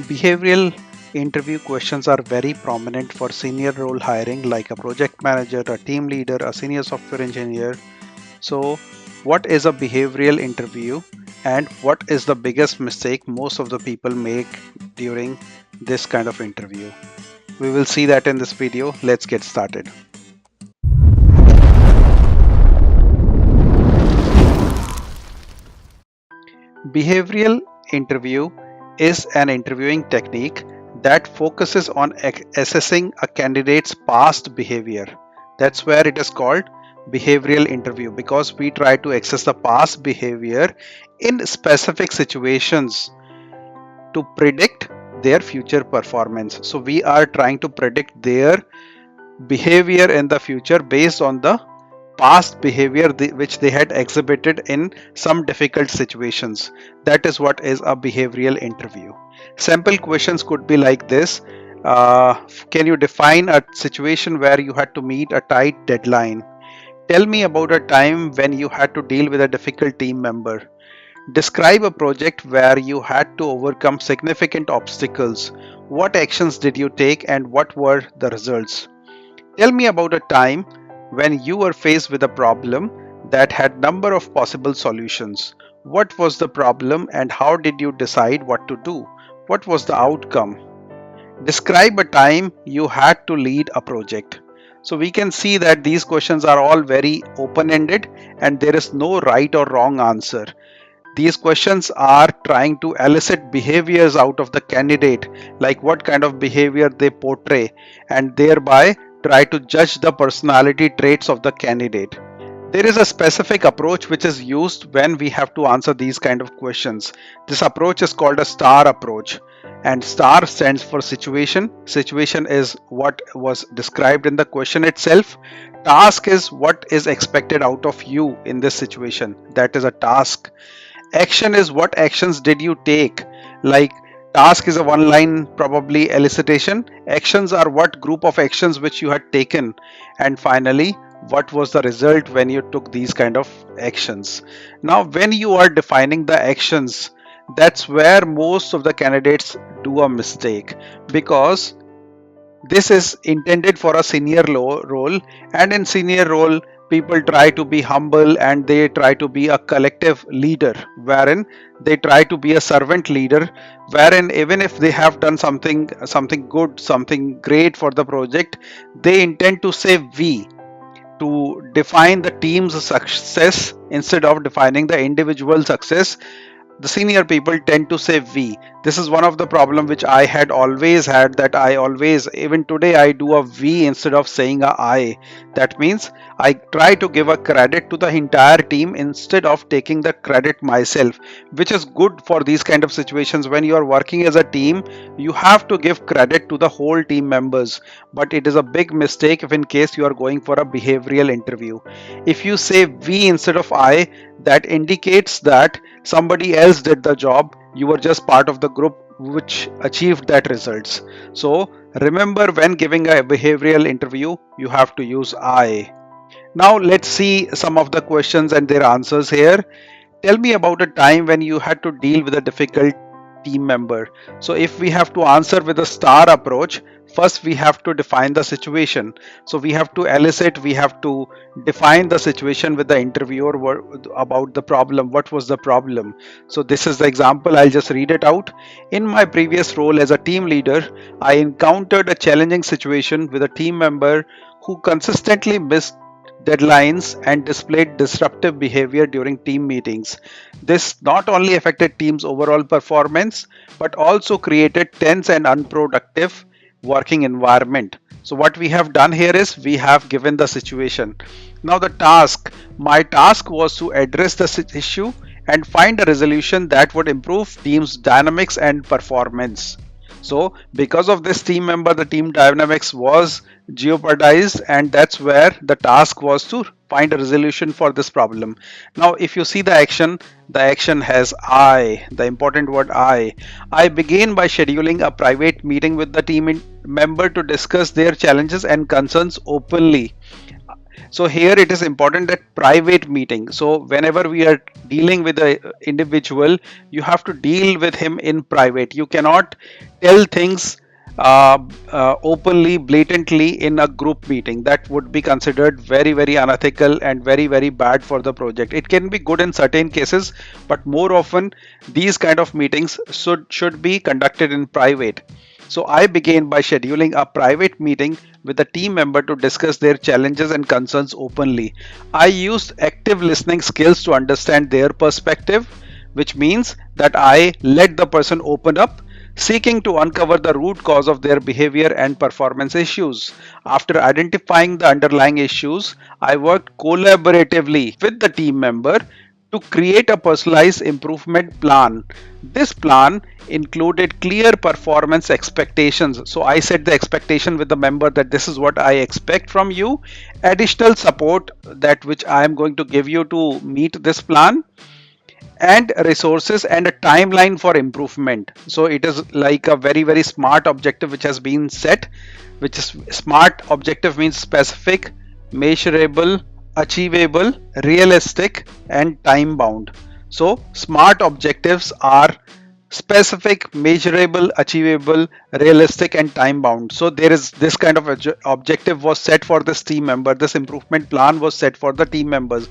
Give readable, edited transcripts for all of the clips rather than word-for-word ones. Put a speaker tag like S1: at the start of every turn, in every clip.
S1: Behavioral interview questions are very prominent for senior role hiring like a project manager, a team leader, a senior software engineer. So, what is a behavioral interview and what is the biggest mistake most of the people make during this kind of interview? We will see that in this video. Let's get started. Behavioral interview is an interviewing technique that focuses on assessing a candidate's past behavior. That's where it is called behavioral interview, because we try to access the past behavior in specific situations to predict their future performance. So we are trying to predict their behavior in the future based on the past behavior which they had exhibited in some difficult situations. That is what is a behavioral interview. Sample questions could be like this. Can you define a situation where you had to meet a tight deadline? Tell me about a time when you had to deal with a difficult team member. Describe a project where you had to overcome significant obstacles. What actions did you take and what were the results? Tell me about a time when you were faced with a problem that had number of possible solutions. What was the problem and how did you decide what to do? What was the outcome? Describe a time you had to lead a project. So we can see that these questions are all very open-ended and there is no right or wrong answer. These questions are trying to elicit behaviors out of the candidate, like what kind of behavior they portray, and thereby try to judge the personality traits of the candidate. There is a specific approach which is used when we have to answer these kind of questions. This approach is called a STAR approach, and STAR stands for situation. Situation is what was described in the question itself. Task is what is expected out of you in this situation. That is a task. Action is what actions did you take, like task is a one line probably elicitation. Actions are what group of actions which you had taken, and finally what was the result when you took these kind of actions. Now when you are defining the actions, that's where most of the candidates do a mistake, because this is intended for a senior role, and in senior role people try to be humble and they try to be a collective leader, wherein they try to be a servant leader, wherein even if they have done something good, something great for the project, they intend to say we, to define the team's success instead of defining the individual success. The senior people tend to say we. This is one of the problem which I had always had, that I always, even today, I do a we instead of saying a I. That means I try to give a credit to the entire team instead of taking the credit myself, which is good for these kind of situations. When you are working as a team, you have to give credit to the whole team members, but it is a big mistake if in case you are going for a behavioral interview. If you say we instead of I, that indicates that somebody else did the job, you were just part of the group which achieved that results. So remember, when giving a behavioral interview you have to use I. Now let's see some of the questions and their answers here. Tell me about a time when you had to deal with a difficult team member. So if we have to answer with a STAR approach, first we have to define the situation. So we have to elicit, we have to define the situation with the interviewer about the problem. What was the problem? So this is the example. I'll just read it out. In my previous role as a team leader, I encountered a challenging situation with a team member who consistently missed deadlines and displayed disruptive behavior during team meetings. This not only affected team's overall performance but also created tense and unproductive working environment. So what we have done here is we have given the situation. Now the task, my task was to address the issue and find a resolution that would improve team's dynamics and performance. So because of this team member, the team dynamics was jeopardized, and that's where the task was to find a resolution for this problem. Now if you see the action has I, the important word I begin by scheduling a private meeting with the team member to discuss their challenges and concerns openly. So here it is important that private meeting. So whenever we are dealing with a individual, you have to deal with him in private. You cannot tell things openly, blatantly in a group meeting. That would be considered very, very unethical and very, very bad for the project. It can be good in certain cases, but more often these kind of meetings should be conducted in private. So I began by scheduling a private meeting with a team member to discuss their challenges and concerns openly. I used active listening skills to understand their perspective, which means that I let the person open up, seeking to uncover the root cause of their behavior and performance issues. After identifying the underlying issues, I worked collaboratively with the team member to create a personalized improvement plan. This plan included clear performance expectations. So I set the expectation with the member that this is what I expect from you, additional support that which I am going to give you to meet this plan, and resources and a timeline for improvement. So it is like a very, very smart objective which has been set, which is smart objective means specific, measurable, achievable, realistic, and time bound. So smart objectives are specific, measurable, achievable, realistic, and time bound. So there is this kind of objective was set for this team member. This improvement plan was set for the team members.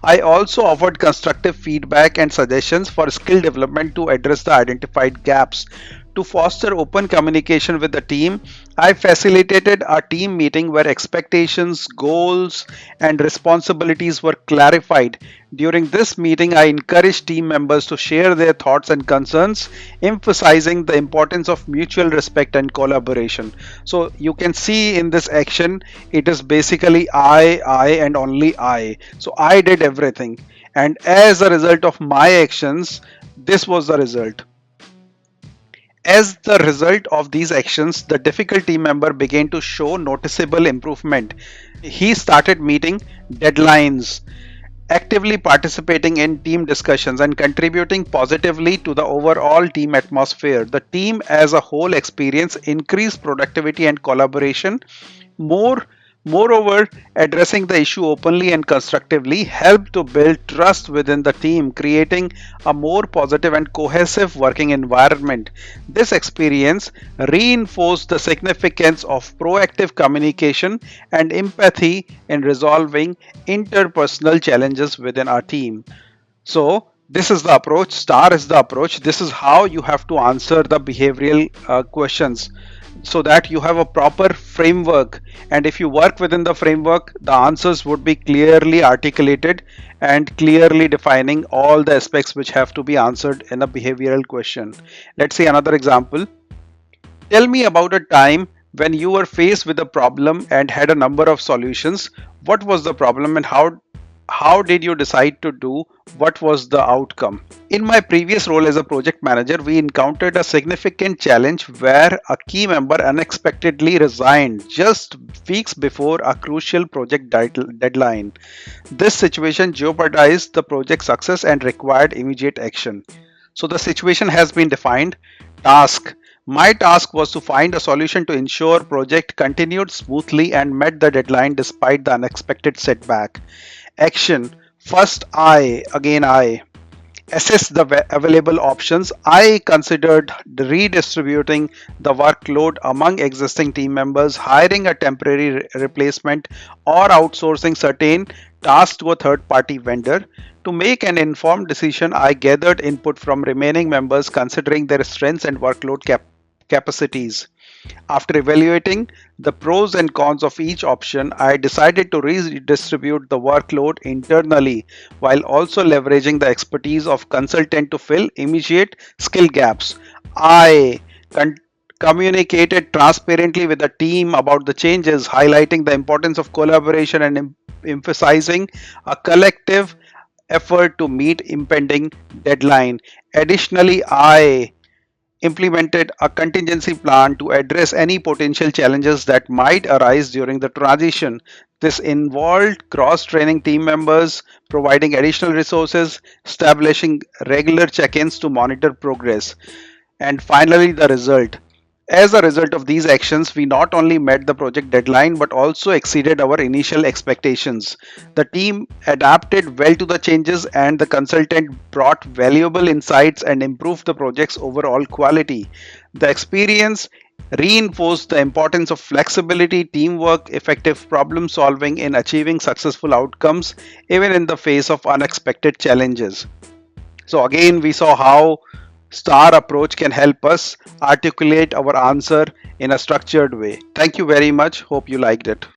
S1: I also offered constructive feedback and suggestions for skill development to address the identified gaps. To foster open communication with the team, I facilitated a team meeting where expectations, goals, and responsibilities were clarified. During this meeting, I encouraged team members to share their thoughts and concerns, emphasizing the importance of mutual respect and collaboration. So you can see in this action, it is basically I, and only I. So I did everything. And as a result of my actions, this was the result. As the result of these actions, the difficult team member began to show noticeable improvement. He started meeting deadlines, actively participating in team discussions, and contributing positively to the overall team atmosphere. The team as a whole experienced increased productivity and collaboration. More Moreover, addressing the issue openly and constructively helped to build trust within the team, creating a more positive and cohesive working environment. This experience reinforced the significance of proactive communication and empathy in resolving interpersonal challenges within our team. So, this is the approach. STAR is the approach. This is how you have to answer the behavioral questions so that you have a proper framework. And if you work within the framework, the answers would be clearly articulated and clearly defining all the aspects which have to be answered in a behavioral question. Let's see another example. Tell me about a time when you were faced with a problem and had a number of solutions. What was the problem and how did you decide to do? What was the outcome? In my previous role as a project manager, we encountered a significant challenge where a key member unexpectedly resigned just weeks before a crucial project deadline. This situation jeopardized the project success and required immediate action. So the situation has been defined. Task. My task was to find a solution to ensure project continued smoothly and met the deadline despite the unexpected setback. Action. First, I assess the available options. I considered redistributing the workload among existing team members, hiring a temporary replacement, or outsourcing certain tasks to a third party vendor. To make an informed decision, I gathered input from remaining members considering their strengths and workload capacities. After evaluating the pros and cons of each option, I decided to redistribute the workload internally while also leveraging the expertise of consultant to fill immediate skill gaps. I con- communicated transparently with the team about the changes, highlighting the importance of collaboration and emphasizing a collective effort to meet impending deadline. Additionally, I implemented a contingency plan to address any potential challenges that might arise during the transition. This involved cross training team members, providing additional resources, establishing regular check ins to monitor progress, and finally, the result. As a result of these actions, we not only met the project deadline but also exceeded our initial expectations. The team adapted well to the changes, and the consultant brought valuable insights and improved the project's overall quality. The experience reinforced the importance of flexibility, teamwork, effective problem solving in achieving successful outcomes, even in the face of unexpected challenges. So again, we saw how STAR approach can help us articulate our answer in a structured way. Thank you very much. Hope you liked it.